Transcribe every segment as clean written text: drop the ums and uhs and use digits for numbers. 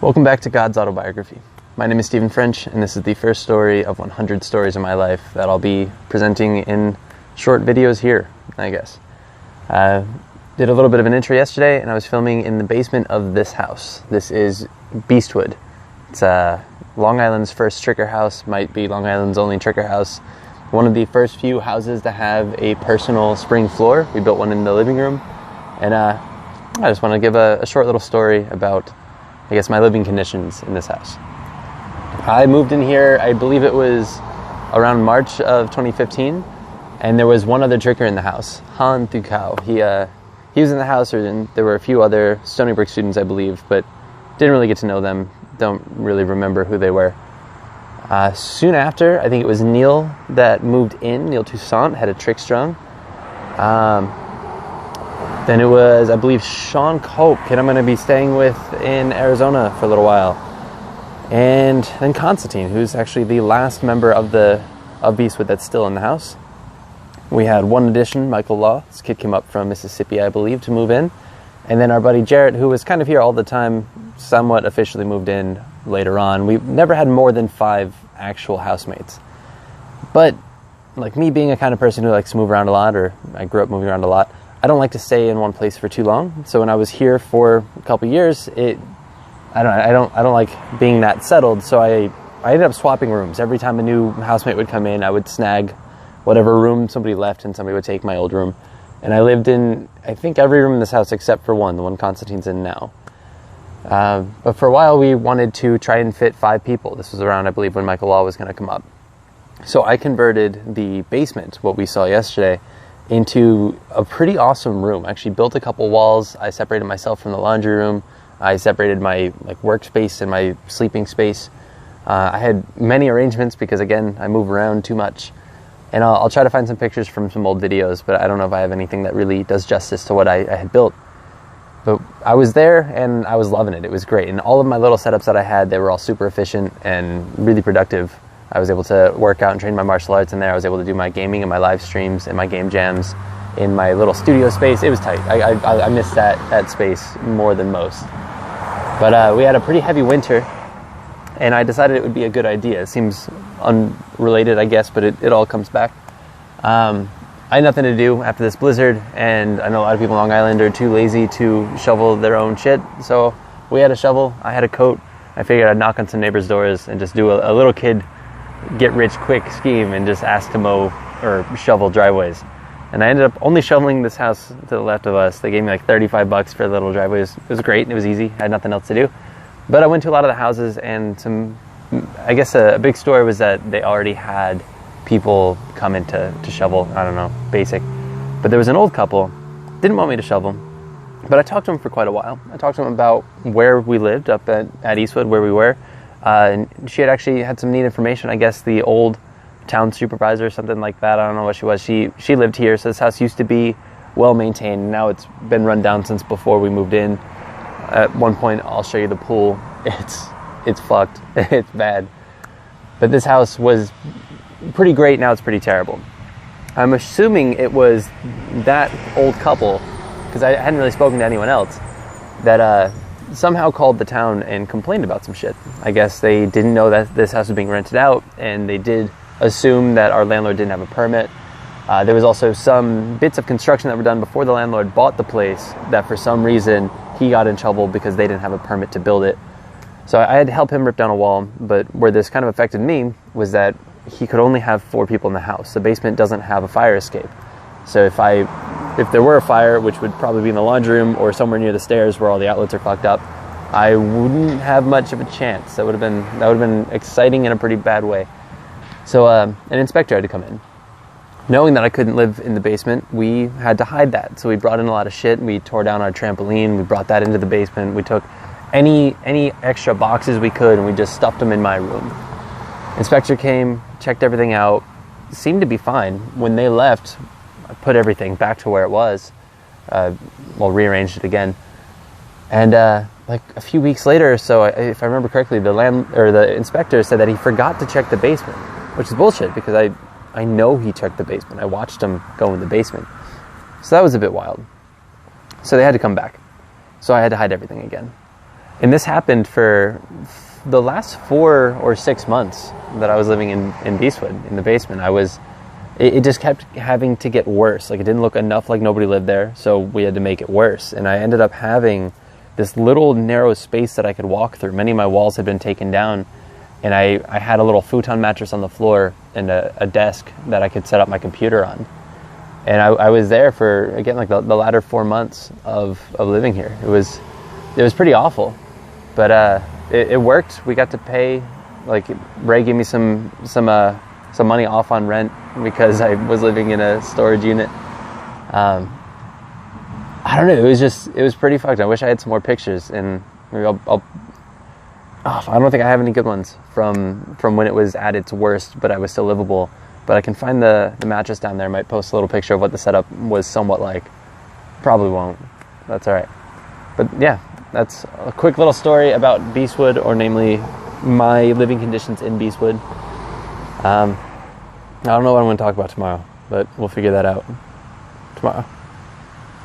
Welcome back to God's Autobiography. My name is Stephen French, and this is the first story of 100 stories in my life that I'll be presenting in short videos here, I guess. Did a little bit of an intro yesterday, and I was filming in the basement of this house. This is Beastwood. It's Long Island's first tricker house, might be Long Island's only tricker house. One of the first few houses to have a personal spring floor. We built one in the living room, and I just want to give a short little story about, I guess, my living conditions in this house. I moved in here, I believe it was around March of 2015, and there was one other tricker in the house, Han Thukao. He was in the house, and there were a few other Stony Brook students, I believe, but didn't really get to know them, don't really remember who they were. Soon after, I think it was Neil that moved in, Neil Toussaint, had a trick strung. Then it was, I believe, Sean Cope, kid I'm going to be staying with in Arizona for a little while. And then Constantine, who's actually the last member of Beastwood that's still in the house. We had one addition, Michael Law. This kid came up from Mississippi, I believe, to move in. And then our buddy Jarrett, who was kind of here all the time, somewhat officially moved in later on. We never had more than 5 actual housemates. But like me being a kind of person who likes to move around a lot, or I grew up moving around a lot, I don't like to stay in one place for too long. So when I was here for a couple years, I don't like being that settled. So I ended up swapping rooms. Every time a new housemate would come in, I would snag whatever room somebody left, and somebody would take my old room. And I lived in, I think, every room in this house except for one, the one Constantine's in now. But for a while, we wanted to try and fit 5 people. This was around, I believe, when Michael Law was going to come up. So I converted the basement, what we saw yesterday, into a pretty awesome room. I actually built a couple walls. I separated myself from the laundry room. I separated my workspace and my sleeping space. I had many arrangements because, again, I move around too much. And I'll try to find some pictures from some old videos, but I don't know if I have anything that really does justice to what I had built. But I was there, and I was loving it. It was great. And all of my little setups that I had, they were all super efficient and really productive. I was able to work out and train my martial arts in there. I was able to do my gaming and my live streams and my game jams in my little studio space. It was tight. I missed that space more than most. But we had a pretty heavy winter, and I decided it would be a good idea. It seems unrelated, I guess, but it all comes back. I had nothing to do after this blizzard, and I know a lot of people on Long Island are too lazy to shovel their own shit. So we had a shovel. I had a coat. I figured I'd knock on some neighbors' doors and just do a little kid get-rich-quick scheme and just ask to mow or shovel driveways. And I ended up only shoveling this house to the left of us. They gave me like $35 for the little driveways. It was great. It was easy. I had nothing else to do. But I went to a lot of the houses, and I guess a big story was that they already had people come in to shovel. I don't know, basic. But there was an old couple, didn't want me to shovel, but I talked to them for quite a while. I talked to them about where we lived up at Eastwood, where we were. And she had actually had some neat information. I guess the old town supervisor or something like that. I don't know what she was. She lived here, so this house used to be well maintained. Now it's been run down since before we moved in. At one point, I'll show you the pool. It's fucked. It's bad. But this house was pretty great. Now it's pretty terrible. I'm assuming it was that old couple, because I hadn't really spoken to anyone else, that somehow called the town and complained about some shit. I guess they didn't know that this house was being rented out, and they did assume that our landlord didn't have a permit. There was also some bits of construction that were done before the landlord bought the place that for some reason he got in trouble because they didn't have a permit to build it. So I had to help him rip down a wall, but where this kind of affected me was that he could only have 4 people in the house. The basement doesn't have a fire escape. So if there were a fire, which would probably be in the laundry room or somewhere near the stairs where all the outlets are fucked up, I wouldn't have much of a chance. That would have been exciting in a pretty bad way. So an inspector had to come in. Knowing that I couldn't live in the basement, we had to hide that. So we brought in a lot of shit. We tore down our trampoline. We brought that into the basement. We took any extra boxes we could, and we just stuffed them in my room. Inspector came, checked everything out, seemed to be fine. When they left, I put everything back to where it was. Rearranged it again. And like a few weeks later or so, if I remember correctly, the inspector said that he forgot to check the basement, which is bullshit because I know he checked the basement. I watched him go in the basement. So that was a bit wild. So they had to come back. So I had to hide everything again. And this happened for the last 4 or 6 months that I was living in Beastwood, in the basement. It just kept having to get worse. Like, it didn't look enough like nobody lived there, so we had to make it worse. And I ended up having this little narrow space that I could walk through. Many of my walls had been taken down, and I had a little futon mattress on the floor and a desk that I could set up my computer on. And I was there for, again, like the latter 4 months of living here. It was pretty awful, but it worked. We got to pay, like, Ray gave me some money off on rent because I was living in a storage unit. I don't know. It was pretty fucked. I wish I had some more pictures, and maybe I don't think I have any good ones from when it was at its worst, but I was still livable. But I can find the mattress down there. I might post a little picture of what the setup was somewhat like. Probably won't. That's all right. But yeah, that's a quick little story about Beastwood, or namely my living conditions in Beastwood. I don't know what I'm going to talk about tomorrow, but we'll figure that out tomorrow.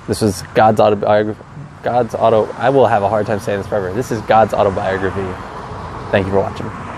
This was God's Autobiography. I will have a hard time saying this forever. This is God's Autobiography. Thank you for watching.